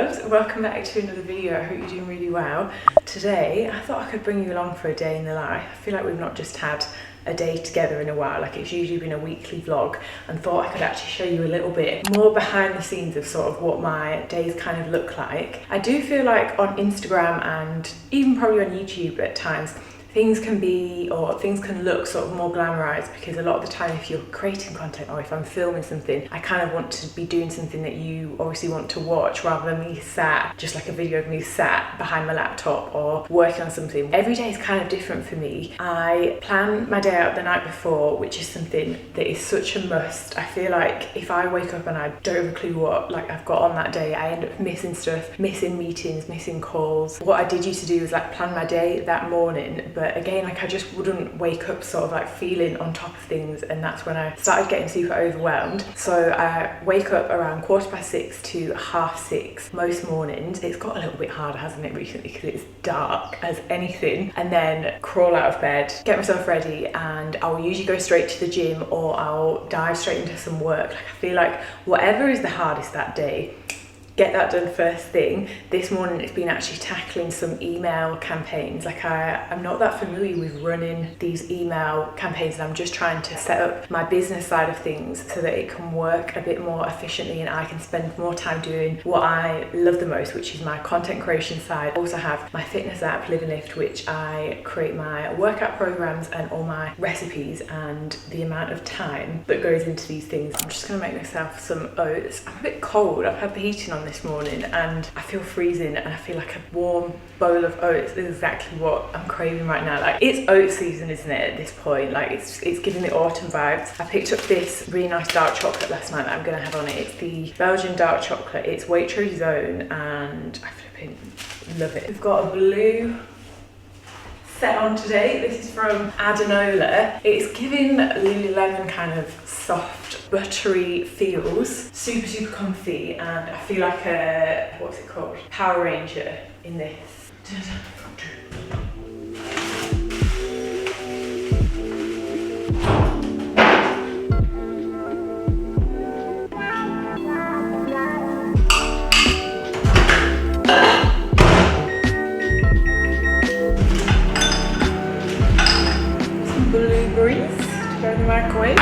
loves, welcome back to another video. I hope you're doing really well. Today I thought I could bring you along for a day in the life. I feel like we've not just had a day together in a while, like it's usually been a weekly vlog, and thought I could actually show you a little bit more behind the scenes of sort of what my days kind of look like. I do feel like on Instagram and even probably on YouTube at times, things can look sort of more glamorized, because a lot of the time if you're creating content or if I'm filming something, I kind of want to be doing something that you obviously want to watch, rather than me sat, just like a video of me sat behind my laptop or working on something. Every day is kind of different for me. I plan my day out the night before, which is something that is such a must. I feel like if I wake up and I don't have a clue what I've got on that day, I end up missing stuff, missing meetings, missing calls. What I did used to do was like plan my day that morning, but again, like I just wouldn't wake up sort of like feeling on top of things, and that's when I started getting super overwhelmed. So I wake up around 6:15 to 6:30 most mornings. It's got a little bit harder, hasn't it, recently, because it's dark as anything, and then crawl out of bed, get myself ready, and I'll usually go straight to the gym or I'll dive straight into some work. Like I feel like whatever is the hardest that day, get that done first thing. This morning it's been actually tackling some email campaigns. Like I'm not that familiar with running these email campaigns, and I'm just trying to set up my business side of things so that it can work a bit more efficiently and I can spend more time doing what I love the most, which is my content creation side. I also have my fitness app, Live and Lift, which I create my workout programs and all my recipes, and the amount of time that goes into these things. I'm just gonna make myself some oats. I'm a bit cold. I've had the heating on this morning and I feel freezing, and I feel like a warm bowl of oats is exactly what I'm craving right now. Like it's oat season, isn't it, at this point? Like it's giving the autumn vibes. I picked up this really nice dark chocolate last night that I'm gonna have on it. It's the Belgian dark chocolate. It's Waitrose own and I flipping love it. We've got a blue set on today. This is from Adenola. It's giving Lululemon kind of soft, buttery feels. Super comfy, and I feel like a, what's it called? Power Ranger in this. Blueberries to go in the microwave.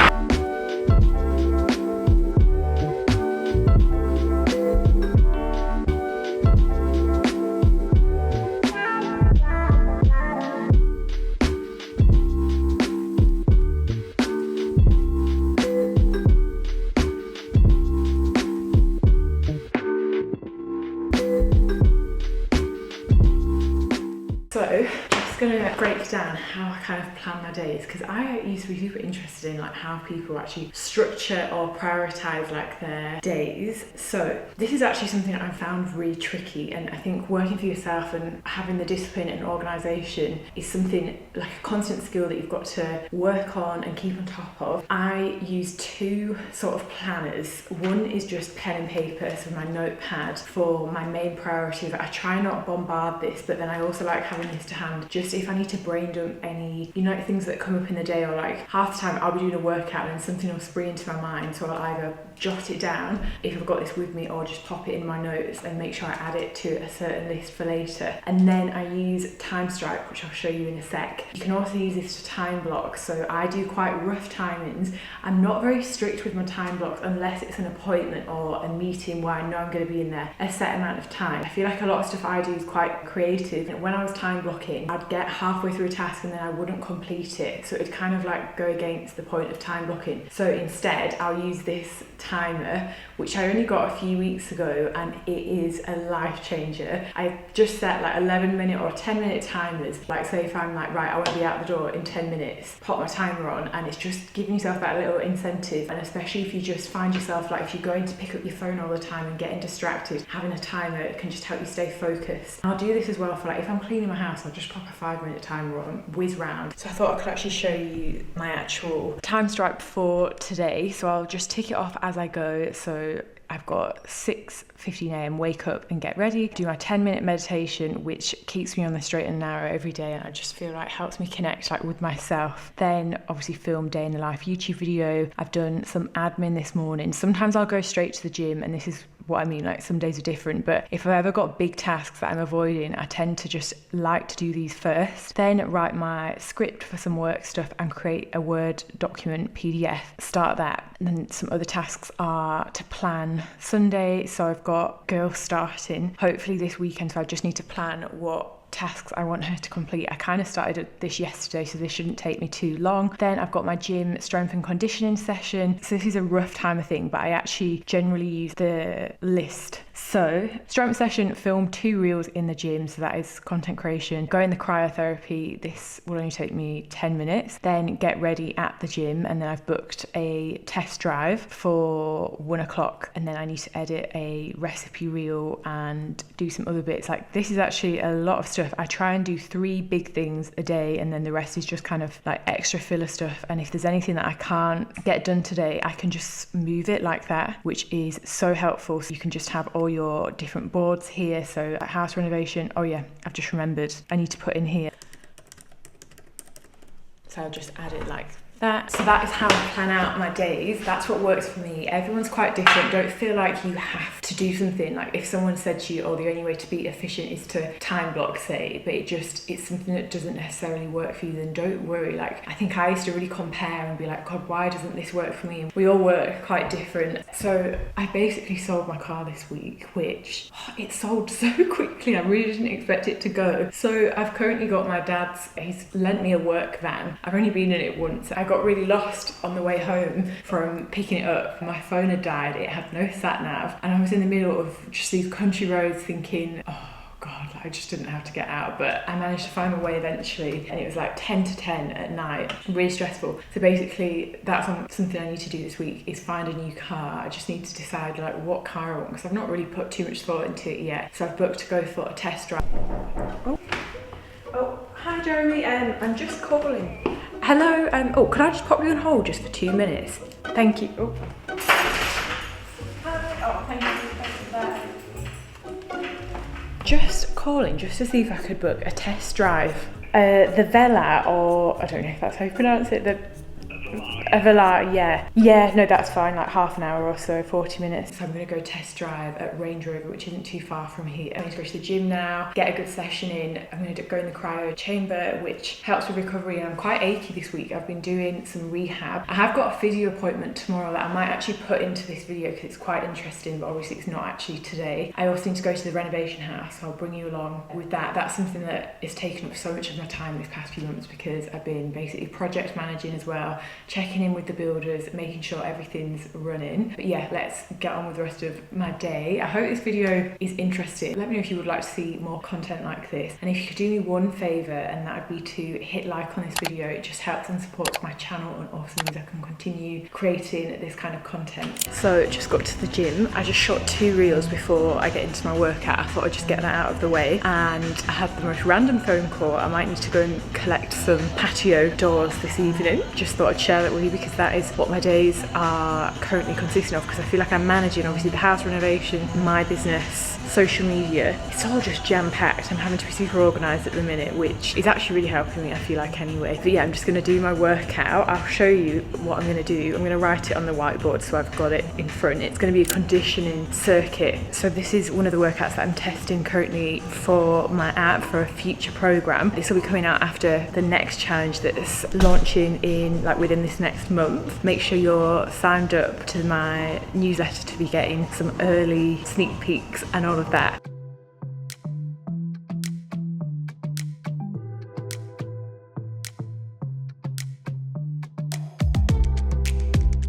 So gonna break down how I kind of plan my days, because I used to be super interested in like how people actually structure or prioritize like their days. So this is actually something that I found really tricky, and I think working for yourself and having the discipline and organization is something like a constant skill that you've got to work on and keep on top of. I use two sort of planners. One is just pen and paper, so my notepad for my main priorities. I try not bombard this, but then I also like having this to hand just if I need to brain dump any, things that come up in the day, or like half the time I'll be doing a workout and something will spring into my mind, so I'll either jot it down if I've got this with me, or just pop it in my notes and make sure I add it to a certain list for later. And then I use Time Stripe, which I'll show you in a sec. You can also use this to time block, so I do quite rough timings. I'm not very strict with my time blocks unless it's an appointment or a meeting where I know I'm going to be in there a set amount of time. I feel like a lot of stuff I do is quite creative, and when I was time blocking, I'd get halfway through a task and then I wouldn't complete it, so it'd kind of like go against the point of time blocking. So instead I'll use this timer, which I only got a few weeks ago, and it is a life changer. I just set like 11-minute or 10-minute timers. Like say if I'm like, right, I want to be out the door in 10 minutes, pop my timer on, and it's just giving yourself that little incentive. And especially if you just find yourself like, if you're going to pick up your phone all the time and getting distracted, having a timer can just help you stay focused. And I'll do this as well for like, if I'm cleaning my house, I'll just pop a 5-minute timer on, whiz round. So I thought I could actually show you my actual time stripe for today. So I'll just tick it off as I go. So I've got 6:15 a.m. wake up and get ready, do my 10-minute meditation, which keeps me on the straight and narrow every day, and I just feel like helps me connect like with myself. Then obviously film day in the life YouTube video. I've done some admin this morning. Sometimes I'll go straight to the gym, and this is what I mean, like some days are different, but if I've ever got big tasks that I'm avoiding, I tend to just like to do these first, then write my script for some work stuff and create a Word document PDF, start that. And then some other tasks are to plan Sunday, so I've got girls starting hopefully this weekend, so I just need to plan what tasks I want her to complete. I kind of started this yesterday, so this shouldn't take me too long. Then I've got my gym strength and conditioning session. So this is a rough timer thing, but I actually generally use the list. So strength session, film 2 reels in the gym, so that is content creation. Go in the cryotherapy, this will only take me 10 minutes. Then get ready at the gym, and then I've booked a test drive for 1 o'clock, and then I need to edit a recipe reel and do some other bits. Like, this is actually a lot of stuff. I try and do 3 big things a day, and then the rest is just kind of like extra filler stuff. And if there's anything that I can't get done today, I can just move it like that, which is so helpful. So you can just have all your different boards here. So house renovation, oh yeah, I've just remembered I need to put in here, so I'll just add it like that. So that is how I plan out my days. That's what works for me. Everyone's quite different. Don't feel like you have to do something. Like if someone said to you, oh, the only way to be efficient is to time block, say, but it's something that doesn't necessarily work for you, then don't worry. Like, I think I used to really compare and be like, God, why doesn't this work for me? And we all work quite different. So I basically sold my car this week, which it sold so quickly. I really didn't expect it to go. So I've currently got my dad's, he's lent me a work van. I've only been in it once. I got really lost on the way home from picking it up. My phone had died, it had no sat nav, and I was in the middle of just these country roads thinking, oh God, I just didn't have to get out. But I managed to find my way eventually, and it was like 10 to 10 at night, really stressful. So basically that's something I need to do this week, is find a new car. I just need to decide like what car I want, because I've not really put too much thought into it yet. So I've booked to go for a test drive. Oh, hi Jeremy, I'm just calling. Hello, oh, could I just pop you on hold just for 2 minutes? Thank you. Oh. Hi. Oh, thank you for that. Just calling just to see if I could book a test drive. The Vela, or I don't know if that's how you pronounce it, the Vela, yeah. Yeah, no, that's fine, like half an hour or so, 40 minutes. So I'm gonna go test drive at Range Rover, which isn't too far from here. I'm gonna go to the gym now, get a good session in. I'm gonna go in the cryo chamber, which helps with recovery, and I'm quite achy this week. I've been doing some rehab. I have got a physio appointment tomorrow that I might actually put into this video because it's quite interesting, but obviously it's not actually today. I also need to go to the renovation house, so I'll bring you along with that. That's something that is taken up so much of my time these past few months, because I've been basically project managing as well, checking in with the builders, making sure everything's running. But yeah, let's get on with the rest of my day. I hope this video is interesting. Let me know if you would like to see more content like this, and if you could do me one favour, and that would be to hit like on this video. It just helps and supports my channel, and also means I can continue creating this kind of content. So just got to the gym. I just shot 2 reels before I get into my workout. I thought I'd just get that out of the way, and I had the most random phone call. I might need to go and collect some patio doors this evening. Just thought I'd share that with you, because that is what my days are currently consisting of, because I feel like I'm managing obviously the house renovation, my business, social media. It's all just jam-packed. I'm having to be super organised at the minute, which is actually really helping me, I feel like, anyway. But yeah, I'm just going to do my workout. I'll show you what I'm going to do. I'm going to write it on the whiteboard so I've got it in front. It's going to be a conditioning circuit. So this is one of the workouts that I'm testing currently for my app for a future programme. This will be coming out after the next challenge that's launching in like within this next month. Make sure you're signed up to my newsletter to be getting some early sneak peeks and all of that.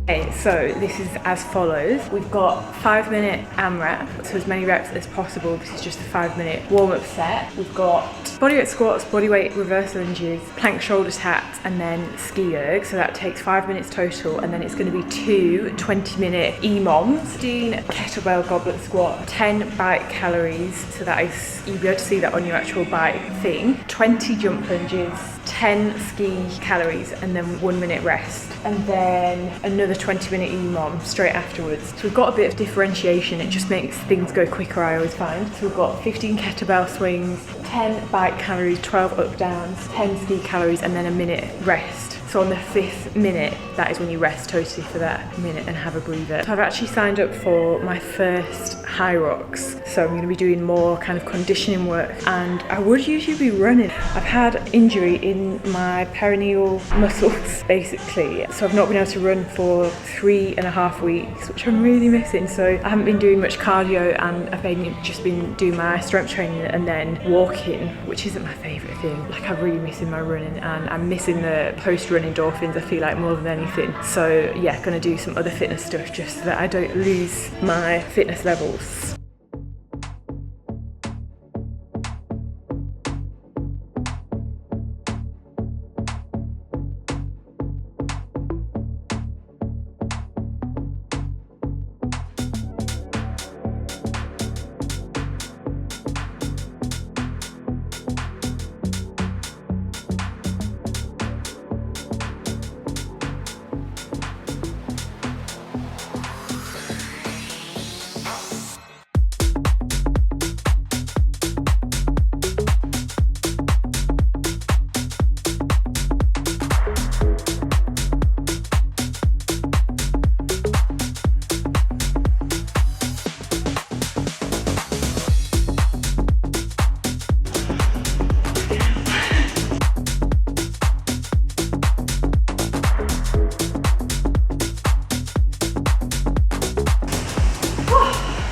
Okay, so this is as follows. We've got 5-minute AMRAP, so as many reps as possible. This is just a 5-minute warm-up set. We've got bodyweight squats, bodyweight reverse lunges, plank shoulder taps, and then ski erg. So that takes 5 minutes total, and then it's going to be 2 20-minute EMOMs, 15 kettlebell goblet squat, 10 bike calories. So that is, you'll be able to see that on your actual bike thing. 20 jump lunges, 10 ski calories, and then 1 minute rest, and then another 20-minute EMOM straight afterwards. So we've got a bit of differentiation. It just makes things go quicker, I always find. So we've got 15 kettlebell swings, 10 bike calories, 12 up downs, 10 ski calories, and then a minute rest. So on the 5th minute, that is when you rest totally for that minute and have a breather. So I've actually signed up for my first high rocks. So I'm going to be doing more kind of conditioning work, and I would usually be running. I've had injury in my perineal muscles basically, so I've not been able to run for 3.5 weeks, which I'm really missing. So I haven't been doing much cardio, and I've just been doing my strength training and then walking, which isn't my favourite thing. Like, I'm really missing my running, and I'm missing the post-run endorphins, I feel like, more than anything. So yeah, gonna do some other fitness stuff just so that I don't lose my fitness levels.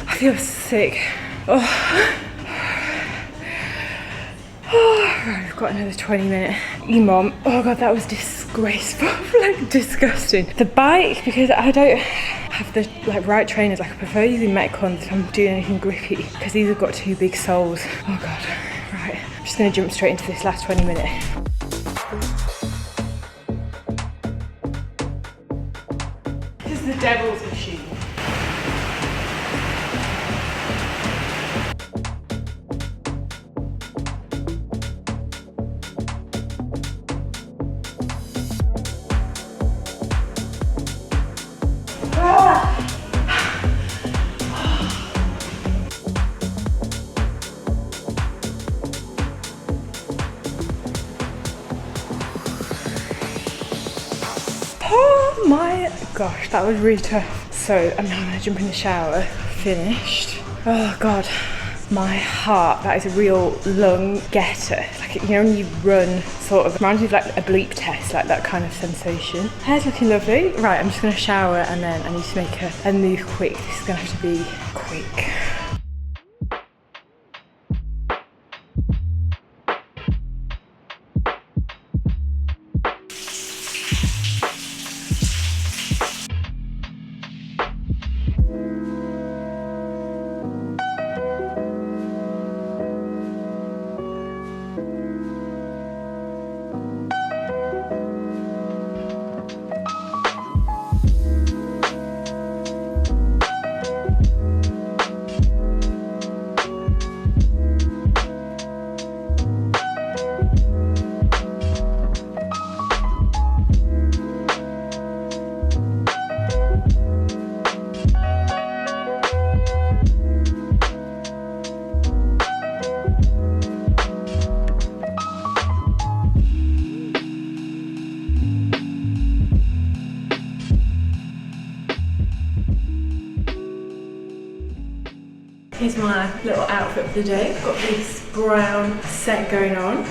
I feel sick. Oh. Right, we've got another 20-minute EMOM. Oh god, that was disgraceful. Like, disgusting. The bike, because I don't have the right trainers, like I prefer using Metcons if I'm doing anything grippy, because these have got 2 big soles. Oh god. Right, I'm just gonna jump straight into this last 20 minutes. This is the devil's machine. Oh my gosh, that was really tough. So I'm now gonna jump in the shower. Finished. Oh god, my heart, that is a real lung getter. Like, you know, when you run, sort of reminds me of like a bleep test, like that kind of sensation. Hair's looking lovely. Right, I'm just gonna shower and then I need to make a move quick. This is gonna have to be quick. Here's my little outfit for the day. I've got this brown set going on.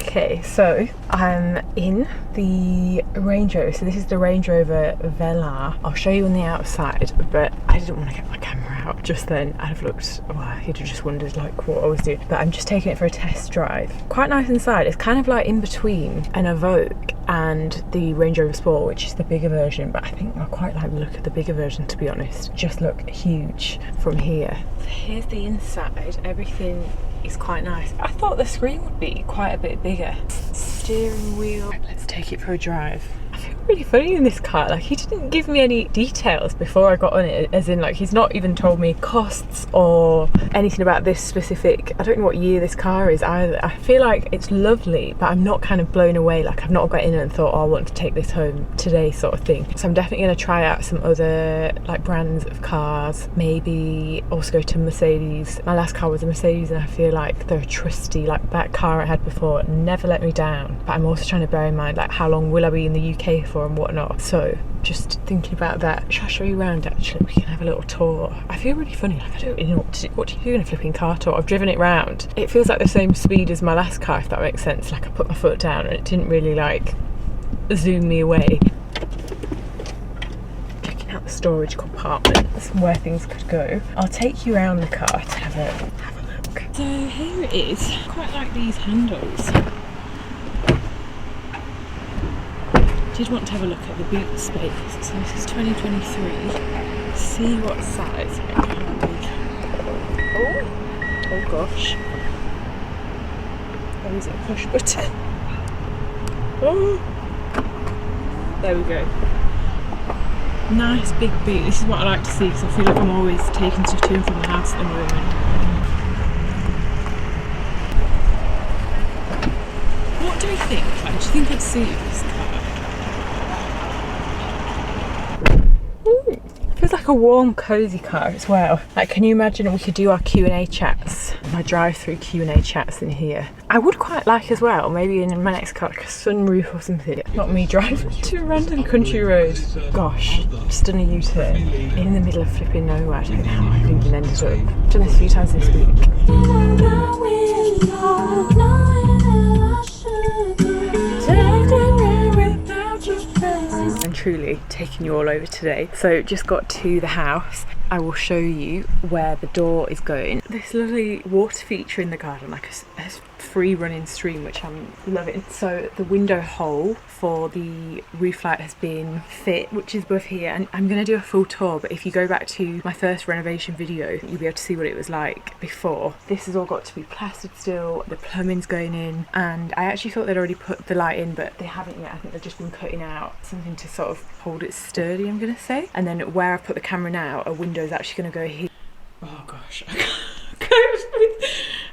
Okay, so I'm in the Range Rover. So this is the Range Rover Velar. I'll show you on the outside, but I didn't want to get my camera out just then. I'd have looked, well, you'd have just wondered like what I was doing. But I'm just taking it for a test drive. Quite nice inside. It's kind of like in between an Evoque and the Range Rover Sport, which is the bigger version, but I think I quite like the look of the bigger version, to be honest. Just look huge from here. So here's the inside. Everything is quite nice. I thought the screen would be quite a bit bigger. Steering wheel. Right, let's take it for a drive. I feel really funny in this car. Like, he didn't give me any details before I got on it, as in like he's not even told me costs or anything about this specific, I don't know what year this car is either. I feel like it's lovely, but I'm not kind of blown away. Like, I've not got in and thought, oh, I want to take this home today sort of thing. So I'm definitely going to try out some other like brands of cars, maybe also go to Mercedes. My last car was a Mercedes and I feel like they're trusty. Like, that car I had before never let me down. But I'm also trying to bear in mind, like, how long will I be in the UK for and whatnot. So just thinking about that. Shall I show you around actually? We can have a little tour. I feel really funny, like I don't really know what to do. What do you do in a flipping car tour? I've driven it round. It feels like the same speed as my last car, if that makes sense. Like I put my foot down and it didn't really like zoom me away. Checking out the storage compartments and where things could go. I'll take you around the car to have a look. So here it is. I quite like these handles. Did want to have a look at the boot space. So this is 2023. See what size it can be. Oh gosh. Oh, is it a push button? Oh, there we go. Nice big boot. This is what I like to see because I feel like I'm always taking stuff to and from the house at the moment. What do we think? Like, do you think I'd suit this car? Ooh, feels like a warm, cosy car as well. Like, can you imagine we could do our Q&A chats, my drive-through Q&A chats in here? I would quite like as well, maybe in my next car, like a sunroof or something. Not me driving to a random country road. Gosh, just done a U-turn in the middle of flipping nowhere. I don't know how I've even ended up. I've done this a few times this week. And truly taking you all over today. So just got to the house. I will show you where the door is going. This lovely water feature in the garden, like a free running stream, which I'm loving. So the window hole for the roof light has been fit, which is above here, and I'm going to do a full tour, but if you go back to my first renovation video, you'll be able to see what it was like before. This has all got to be plastered still, the plumbing's going in, and I actually thought they'd already put the light in, but they haven't yet. I think they've just been cutting out something to sort of hold it sturdy, I'm going to say. And then where I've put the camera now, a window is actually going to go here. Oh gosh, I can't with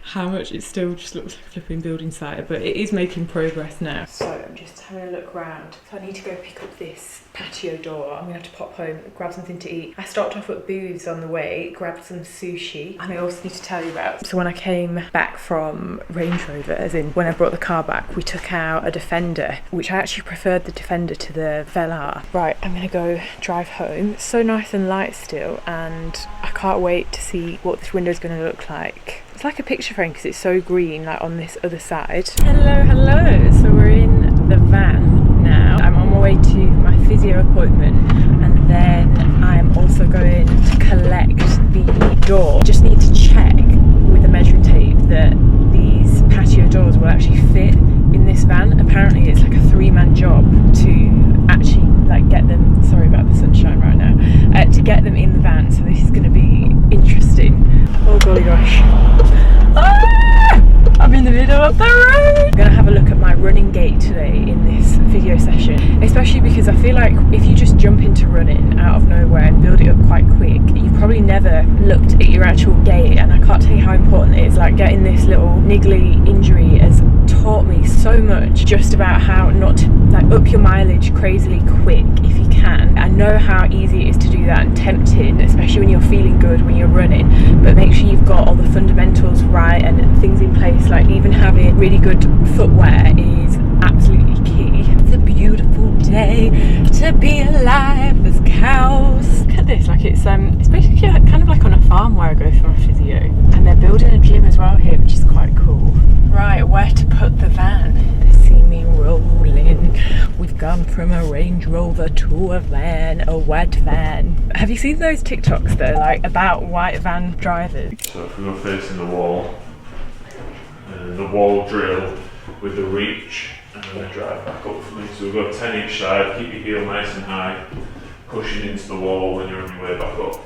how much it still just looks like a flipping building site, but it is making progress now. So I'm just having a look around. So I need to go pick up this patio door. I'm gonna have to pop home, grab something to eat. I stopped off at Booths on the way, grabbed some sushi, and I also need to tell you about, so when I came back from Range Rover, as in when I brought the car back, we took out a Defender, which I actually preferred the Defender to the Velar. Right, I'm gonna go drive home. It's so nice and light still, and I can't wait to see what this window's gonna look like. It's like a picture frame because it's so green, like on this other side. Hello. So we're in the van now. I'm on my way to my physio appointment, and then I'm also going to collect the door. Just need to check with the measuring tape that these patio doors will actually fit in this van. Apparently it's like a 3-man job to actually like get them, sorry about the sunshine right now, to get them in the van, so this is going to be interesting. Oh golly gosh. I'm in the middle of the road. I'm going to have a look at my running gait today in this video session, especially because I feel like if you just jump into running out of nowhere and build it up quite quick, you've probably never looked at your actual gait, and I can't tell you how important it is. Like, getting this little niggly injury has taught me so much just about how not to like up your mileage crazily quick if you can. I know how easy it is to do that and tempting, especially when you're feeling good when you're running, but make sure you've got all the fundamentals right and things in place. Like, even having really good footwear is absolutely key. It's a beautiful day to be alive. There's cows. Look at this, like it's basically like, kind of like on a farm where I go for my physio, and they're building a gym as well here, which is quite cool. Right, where to put the van? They see me rolling. We've gone from a Range Rover to a van, a white van. Have you seen those TikToks that are like about white van drivers? So if we go facing the wall, and the wall drill with the reach, and then we drive back up from it. So we've got 10 each side, keep your heel nice and high, pushing into the wall when you're on your way back up.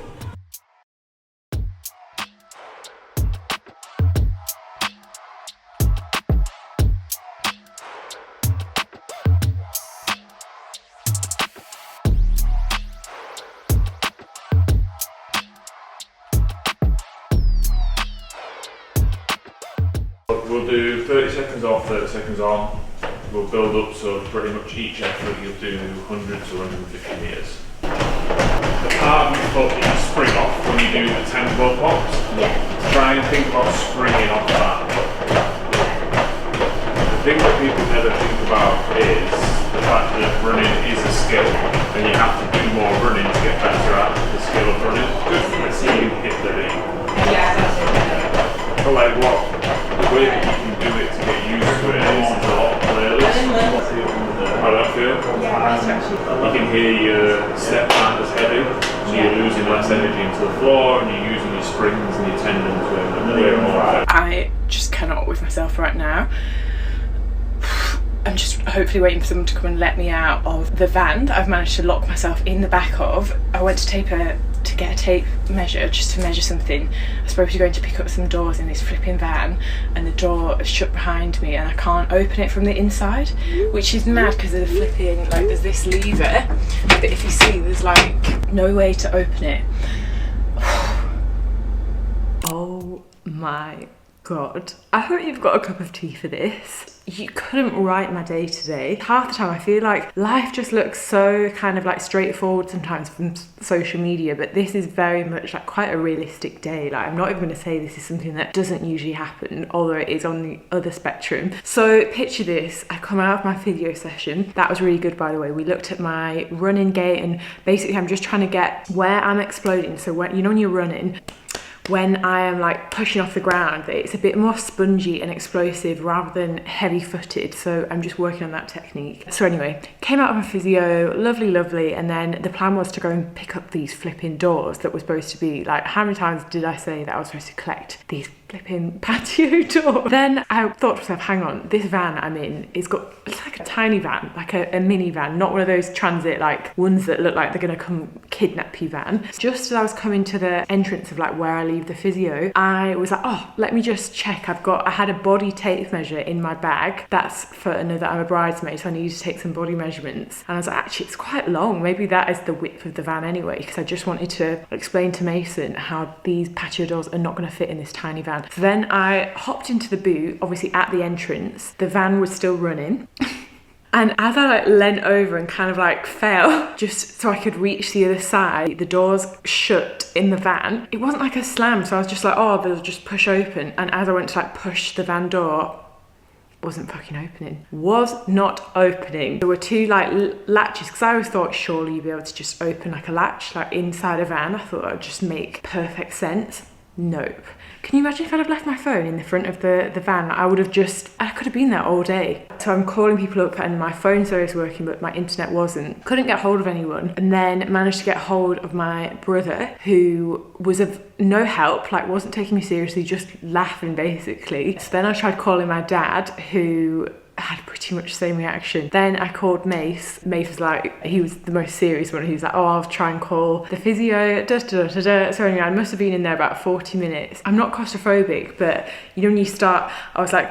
We'll do 30 seconds off, 30 seconds on. We'll build up, so pretty much each effort you'll do 100 to 150 metres. The part of your foot that you spring off when you do the tempo pops, try and think about springing off that. The thing that people never think about is the fact that running is a skill and you have to do more running to get better at the skill of running. Good, let's see you hit the beat. Yeah, that's it. But like what, the way that you can do it to get used to it is a lot of playlists. How do I feel? You can hear your step count as heavy, so you're losing less energy into the floor and you're using your springs and your tendons way more. I just cannot with myself right now. I'm just hopefully waiting for someone to come and let me out of the van that I've managed to lock myself in the back of. I went to get a tape measure just to measure something. I was supposed to be going to pick up some doors in this flipping van and the door is shut behind me and I can't open it from the inside, which is mad because of the flipping, like there's this lever that if you see there's like no way to open it. Oh my God. I hope you've got a cup of tea for this. You couldn't write my day today. Half the time I feel like life just looks so kind of like straightforward sometimes from social media, but this is very much like quite a realistic day. Like I'm not even going to say this is something that doesn't usually happen, although it is on the other spectrum. So picture this, I come out of my physio session. That was really good, by the way. We looked at my running gait and basically I'm just trying to get where I'm exploding. So when, you know, when you're running, when I am like pushing off the ground, it's a bit more spongy and explosive rather than heavy footed. So I'm just working on that technique. So anyway, came out of my physio, lovely. And then the plan was to go and pick up these flipping doors that were supposed to be like, how many times did I say that I was supposed to collect these flipping patio doors? Then I thought to myself, hang on, this van I'm in, it's like a tiny van, like a mini van, not one of those transit like ones that look like they're gonna come kidnap you van. Just as I was coming to the entrance of like where I leave the physio, I was like, oh, let me just check. I had a body tape measure in my bag. That's for another, I'm a bridesmaid, so I needed to take some body measurements. And I was like, actually, it's quite long. Maybe that is the width of the van anyway, because I just wanted to explain to Mason how these patio doors are not going to fit in this tiny van. So then I hopped into the boot, obviously at the entrance. The van was still running. And as I like leant over and kind of like fell just so I could reach the other side, the doors shut in the van. It wasn't like a slam, so I was just like, oh, they'll just push open. And as I went to like push the van door, wasn't fucking opening. Was not opening. There were two like latches, because I always thought surely you'd be able to just open like a latch like inside a van. I thought that would just make perfect sense. Nope. Can you imagine if I'd have left my phone in the front of the van? I could have been there all day. So I'm calling people up and my phone service was working, but my internet wasn't. Couldn't get hold of anyone. And then managed to get hold of my brother, who was of no help, like wasn't taking me seriously, just laughing basically. So then I tried calling my dad, who had pretty much the same reaction. Then I called Mace. Mace was like, he was the most serious one. He was like, oh, I'll try and call the physio. So anyway, I must have been in there about 40 minutes. I'm not claustrophobic, but you know when you start, I was like,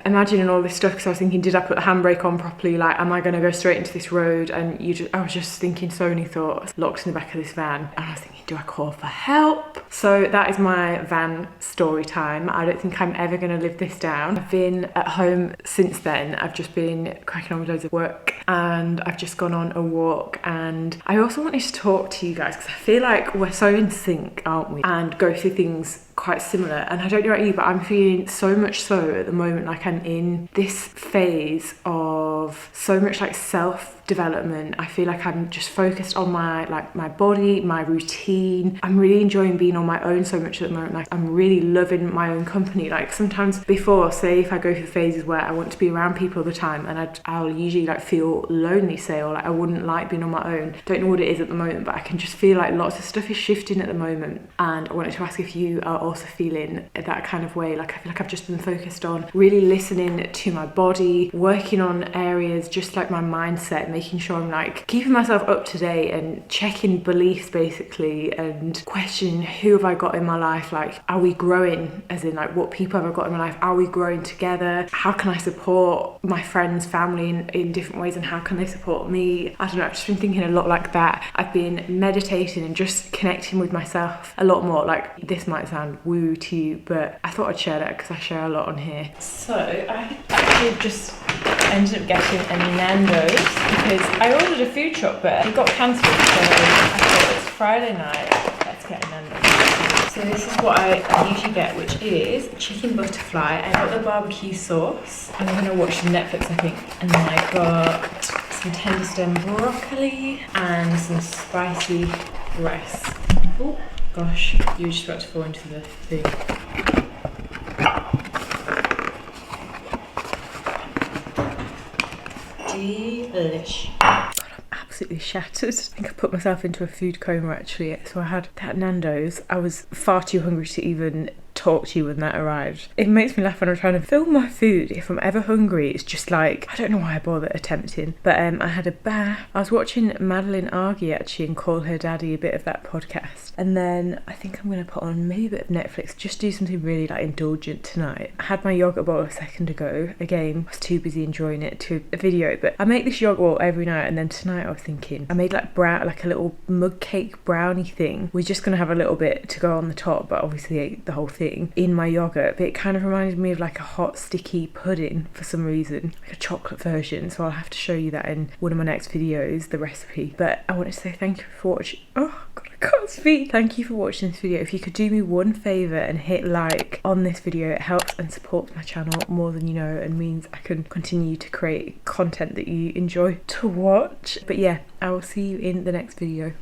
imagining all this stuff, because I was thinking, did I put the handbrake on properly? Like, am I going to go straight into this road? And I was just thinking so many thoughts, locked in the back of this van. And I was thinking, do I call for help? So that is my van story time. I don't think I'm ever going to live this down. I've been at home since then. I've just been cracking on with loads of work and I've just gone on a walk. And I also wanted to talk to you guys because I feel like we're so in sync, aren't we? And go through things quite similar. And I don't know about you, but I'm feeling so much so at the moment, like I'm in this phase of so much like self-development. I feel like I'm just focused on my body, my routine. I'm really enjoying being on my own so much at the moment. Like I'm really loving my own company. Like sometimes before, say if I go through phases where I want to be around people all the time and I'll usually like feel lonely, say, or like I wouldn't like being on my own. Don't know what it is at the moment, but I can just feel like lots of stuff is shifting at the moment. And I wanted to ask if you are also feeling that kind of way. Like I feel like I've just been focused on really listening to my body, working on areas just like my mindset, making sure I'm like keeping myself up to date and checking beliefs basically and questioning who have I got in my life. Like, are we growing? As in like what people have I got in my life? Are we growing together? How can I support my friends, family in different ways, and how can they support me? I don't know, I've just been thinking a lot like that. I've been meditating and just connecting with myself a lot more. Like this might sound woo to you, but I thought I'd share that because I share a lot on here. So I actually just ended up getting a Nando's because I ordered a food truck but it got cancelled, so I thought it's Friday night, let's get a Nando's. So this is what I usually get, which is chicken butterfly. I got the barbecue sauce and I'm going to watch some Netflix, I think, and then I got some tender stem broccoli and some spicy rice. Oh gosh, you're just about to fall into the thing. Delish. God, I'm absolutely shattered. I think I put myself into a food coma actually. So I had that Nando's. I was far too hungry to even talk to you when that arrived. It makes me laugh when I'm trying to film my food. If I'm ever hungry, it's just like, I don't know why I bother attempting. But I had a bath. I was watching Madeline argue actually and call her daddy a bit of that podcast. And then I think I'm going to put on maybe a bit of Netflix, just do something really like indulgent tonight. I had my yogurt bowl a second ago. Again, I was too busy enjoying it to a video, but I make this yogurt bowl every night. And then tonight I was thinking, I made like a little mug cake brownie thing. We're just going to have a little bit to go on the top, but obviously ate the whole thing in my yogurt, but it kind of reminded me of like a hot sticky pudding for some reason, like a chocolate version. So I'll have to show you that in one of my next videos, the recipe. But I wanted to say thank you for watching. Oh god, I can't speak. Thank you for watching this video. If you could do me one favour and hit like on this video, it helps and supports my channel more than you know, and means I can continue to create content that you enjoy to watch. But yeah, I will see you in the next video.